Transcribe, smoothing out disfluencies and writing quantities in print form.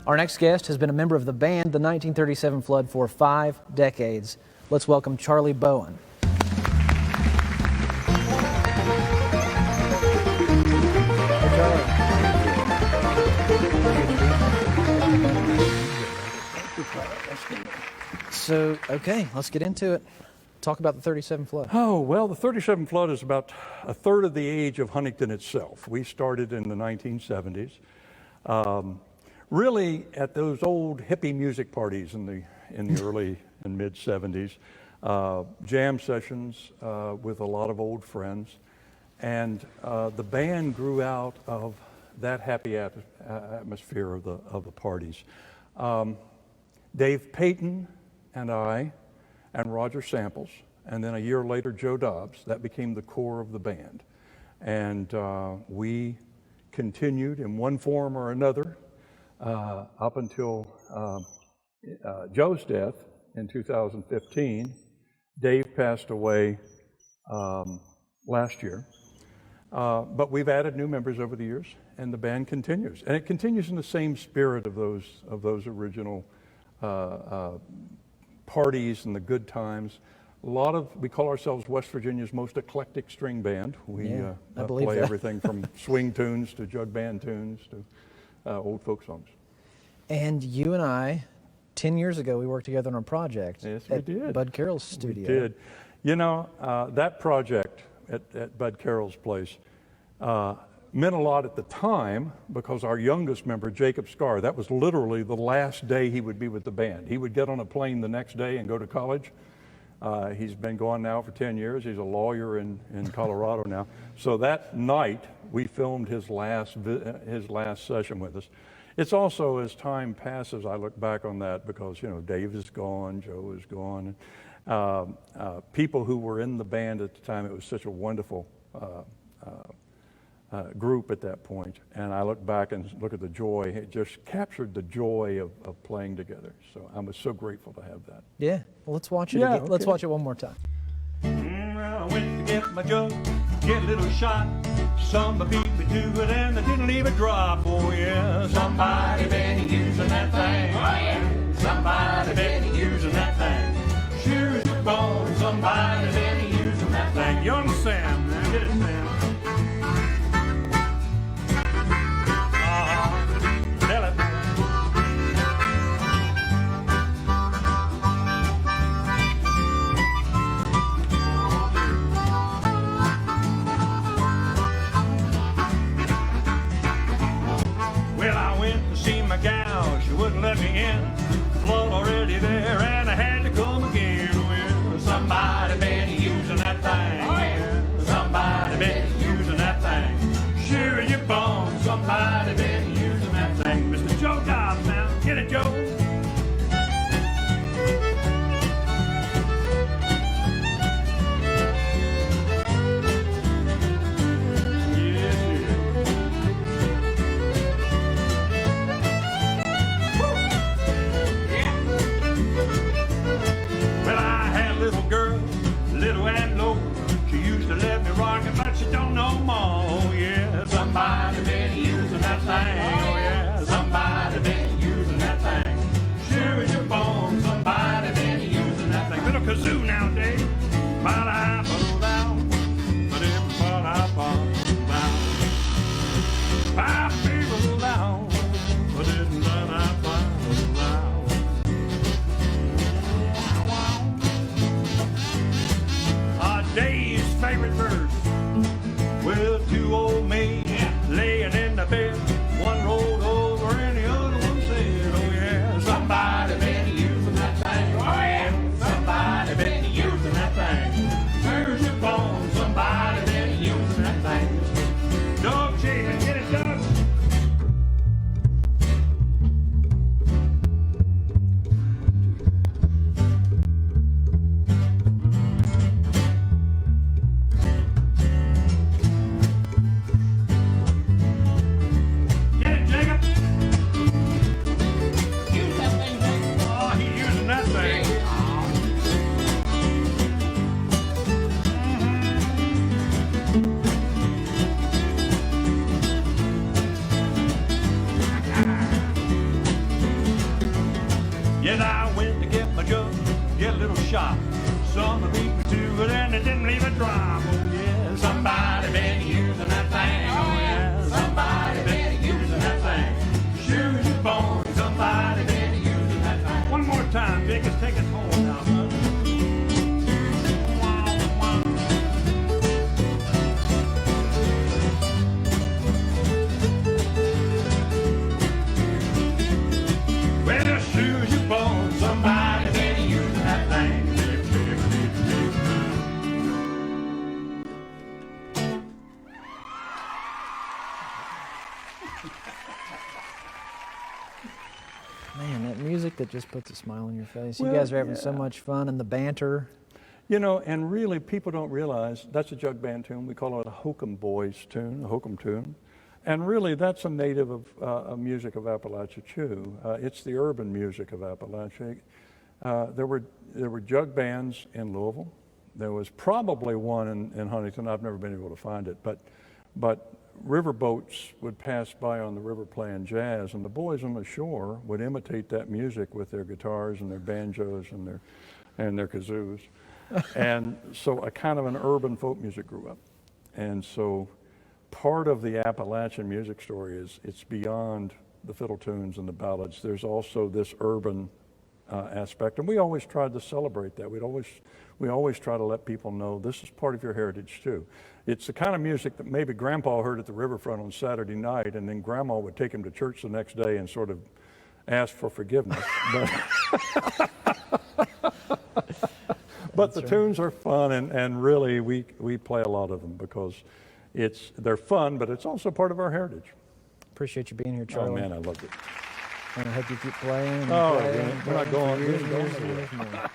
Our next guest has been a member of the band, the 1937 Flood, for 5 decades. Let's welcome Charlie Bowen. So, okay, let's get into it. Talk about the 37 Flood. Oh, well, the 37 Flood is about a third of the age of Huntington itself. We started in the 1970s. Really at those old hippie music parties in the early and mid 70s, jam sessions with a lot of old friends, and the band grew out of that happy atmosphere of the parties. Dave Payton and I, and Roger Samples, and then a year later Joe Dobbs, that became the core of the band, and we continued in one form or another up until Joe's death in 2015. Dave passed away last year. But we've added new members over the years, and the band continues. And it continues in the same spirit of those original parties and the good times. We call ourselves West Virginia's most eclectic string band. We play everything from swing tunes to jug band tunes to old folk songs. And you and I, 10 years ago, we worked together on a project. Yes, we did. Bud Carroll's studio. We did. You know, that project at Bud Carroll's place meant a lot at the time, because our youngest member, Jacob Scarr, that was literally the last day he would be with the band. He would get on a plane the next day and go to college. He's been gone now for 10 years. He's a lawyer in Colorado now. So that night, we filmed his last session with us. It's also, as time passes, I look back on that because, you know, Dave is gone, Joe is gone. People who were in the band at the time, it was such a wonderful group at that point. And I look back and look at the joy. It just captured the joy of playing together. So I was so grateful to have that. Yeah, well, let's watch it again. Okay. Let's watch it one more time. I went to get my jug, get a little shot. Somebody beat me to it and I didn't leave a drop. Oh yeah, somebody been using that thing. Oh yeah, somebody been using that thing. Sure as you're born, somebody been using that thing. Young Sam, now get it, Sam. Tell it. Well, I went to see my gal, she wouldn't let me in. Flood already there, and I had to come again. Well, somebody been using that thing. Oh, yeah. Somebody been using that thing. Sure you're born, somebody been using that thing. Mr. Joe Dobbs now, get it, Joe. But you don't know more, oh yeah. Somebody been using that thing, oh yeah. Somebody been using that thing. Sure as you're born, somebody been using that thing. Little kazoo nowadays. Dave's favorite verse. Well, two old maids laying in the bed. One rolled over and the other one said, oh yeah, somebody been using that thing. Oh yeah, somebody been using that thing. There's your phone, somebody been using that thing. Dog chasing, get it, Doug. stop. Some beat me to it and it didn't leave a drop. Oh yeah, somebody been using that thing. Oh yeah, somebody been using that thing. Shoes and bones, somebody been using that thing. One more time, Vic, let's take it home now, son. Well, shoes and bones, somebody been using that thing. Man, that music that just puts a smile on your face. You Well, guys are having so yeah. much fun, and the banter. You know, and really people don't realize that's a jug band tune. We call it a hokum boys tune, a hokum tune. And really that's a native of music of Appalachia too. It's the urban music of Appalachia. There were jug bands in Louisville. There was probably one in Huntington. I've never been able to find it, but river boats would pass by on the river playing jazz, and the boys on the shore would imitate that music with their guitars and their banjos and their kazoos. And so a kind of an urban folk music grew up. And so part of the Appalachian music story is it's beyond the fiddle tunes and the ballads. There's also this urban aspect, and we always tried to celebrate that. We always try to let people know this is part of your heritage too. It's the kind of music that maybe Grandpa heard at the riverfront on Saturday night, and then Grandma would take him to church the next day and sort of ask for forgiveness. But the tunes are fun, and really we play a lot of them because they're fun, but it's also part of our heritage. Appreciate you being here, Charlie. Oh man, I loved it. And I hope you keep playing. And Oh, playing we're not and going. years We're and going years and anywhere. years more.